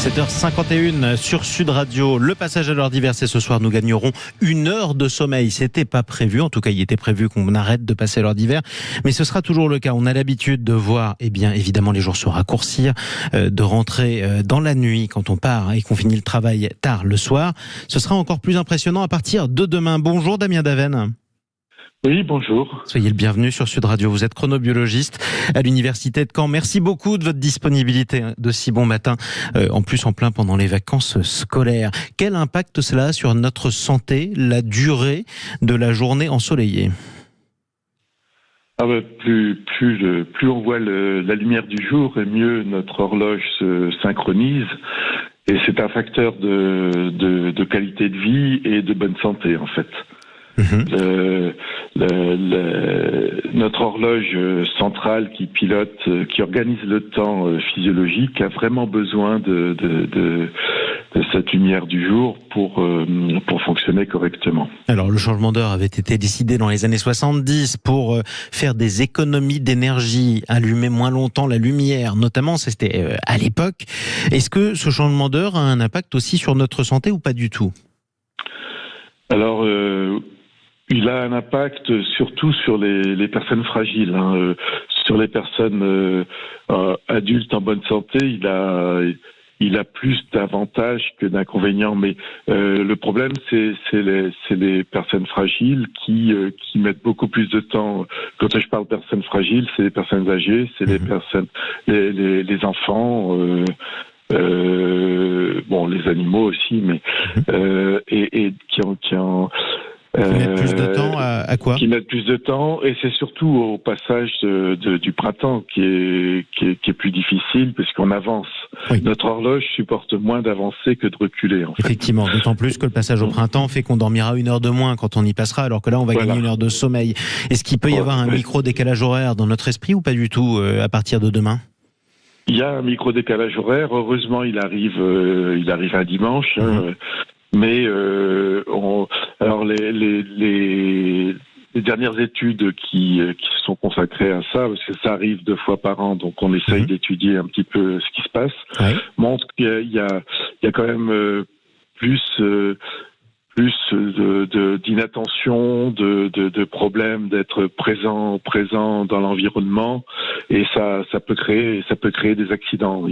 7h51 sur Sud Radio. Le passage à l'heure d'hiver, c'est ce soir. Nous gagnerons 1 heure de sommeil. C'était pas prévu. En tout cas, il était prévu qu'on arrête de passer à l'heure d'hiver. Mais ce sera toujours le cas. On a l'habitude de voir, évidemment, les jours se raccourcir, de rentrer dans la nuit quand on part et qu'on finit le travail tard le soir. Ce sera encore plus impressionnant à partir de demain. Bonjour Damien Daven. Oui, bonjour. Soyez le bienvenu sur Sud Radio. Vous êtes chronobiologiste à l'Université de Caen. Merci beaucoup de votre disponibilité de si bon matin, en plus en plein pendant les vacances scolaires. Quel impact cela a sur notre santé, la durée de la journée ensoleillée ? Plus on voit la lumière du jour, et mieux notre horloge se synchronise. Et c'est un facteur de qualité de vie et de bonne santé, en fait. Notre horloge centrale qui pilote, qui organise le temps physiologique, a vraiment besoin de cette lumière du jour pour fonctionner correctement. Alors, le changement d'heure avait été décidé dans les années 70 pour faire des économies d'énergie, allumer moins longtemps la lumière, notamment, c'était à l'époque. Est-ce que ce changement d'heure a un impact aussi sur notre santé ou pas du tout ? Alors, il a un impact surtout sur les personnes fragiles. Sur les personnes adultes en bonne santé, il a plus d'avantages que d'inconvénients. Mais le problème, c'est les personnes fragiles qui mettent beaucoup plus de temps. Quand je parle de personnes fragiles, c'est les personnes âgées, c'est les personnes, les enfants. Les animaux aussi, mais et qui mettent plus de temps à quoi ? Qui mettent plus de temps, et c'est surtout au passage du printemps qui est plus difficile, puisqu'on avance. Oui. Notre horloge supporte moins d'avancer que de reculer, en fait. Effectivement, d'autant plus que le passage au printemps fait qu'on dormira 1 heure de moins quand on y passera, alors que là, on va gagner 1 heure de sommeil. Est-ce qu'il peut y avoir un micro-décalage horaire dans notre esprit ou pas du tout à partir de demain ? Il y a un micro-décalage horaire. Heureusement, il arrive un dimanche. Mais alors les dernières études qui se sont consacrées à ça, parce que ça arrive 2 fois par an, donc on essaye d'étudier un petit peu ce qui se passe, montrent qu'il y a quand même plus d'inattention, de problèmes d'être présent dans l'environnement, et ça peut créer des accidents.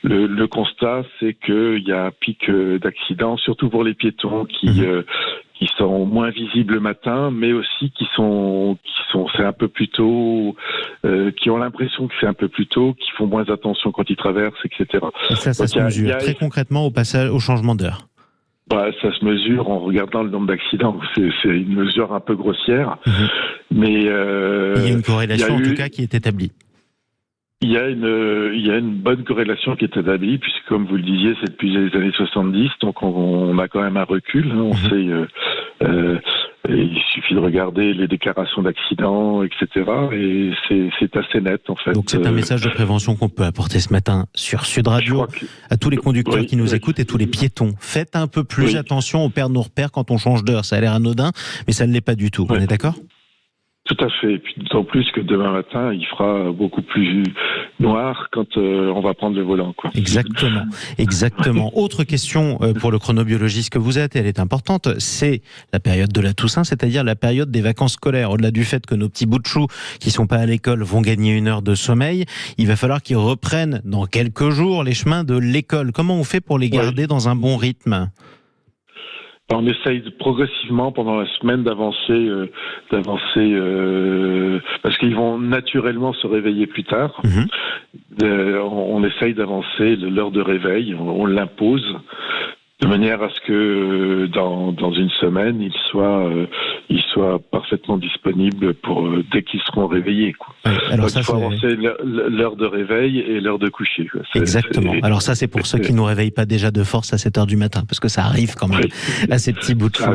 Le constat, c'est qu'il y a un pic d'accidents, surtout pour les piétons qui sont moins visibles le matin, mais aussi qui c'est un peu plus tôt, qui ont l'impression que c'est un peu plus tôt, qui font moins attention quand ils traversent, etc. Et ça se mesure très concrètement au changement d'heure. Ça se mesure en regardant le nombre d'accidents. C'est une mesure un peu grossière, mais il y a une corrélation en tout cas qui est établie. Il y a une bonne corrélation qui est établie, puisque comme vous le disiez, c'est depuis les années 70, donc on a quand même un recul. On sait, il suffit de regarder les déclarations d'accidents, etc. Et c'est assez net, en fait. Donc c'est un message de prévention qu'on peut apporter ce matin sur Sud Radio à tous les conducteurs qui nous écoutent et tous les piétons. Faites un peu plus attention aux paires de nos repères quand on change d'heure. Ça a l'air anodin, mais ça ne l'est pas du tout. On est d'accord ? Tout à fait. Et puis d'autant plus que demain matin, il fera beaucoup plus noir quand on va prendre le volant, quoi. Exactement. Autre question pour le chronobiologiste que vous êtes, et elle est importante, c'est la période de la Toussaint, c'est-à-dire la période des vacances scolaires. Au-delà du fait que nos petits bouts de choux qui sont pas à l'école vont gagner 1 heure de sommeil, il va falloir qu'ils reprennent dans quelques jours les chemins de l'école. Comment on fait pour les garder dans un bon rythme ? On essaye progressivement pendant la semaine d'avancer, parce qu'ils vont naturellement se réveiller plus tard. On essaye d'avancer l'heure de réveil, on l'impose, de manière à ce que dans une semaine, ils soient parfaitement disponibles pour dès qu'ils seront réveillés, quoi. Alors ça, il faut avancer l'heure de réveil et l'heure de coucher, quoi. Exactement. Alors ça, c'est pour ceux qui ne nous réveillent pas déjà de force à 7h du matin, parce que ça arrive quand même à ces petits bouts de fou.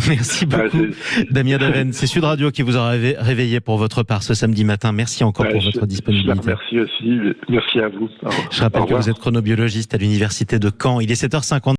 Merci beaucoup, Damien Daven. C'est Sud Radio qui vous aura réveillé pour votre part ce samedi matin. Merci encore pour votre disponibilité. Merci aussi. Merci à vous. Je rappelle que vous êtes chronobiologiste à l'Université de Caen. Il est 7h50.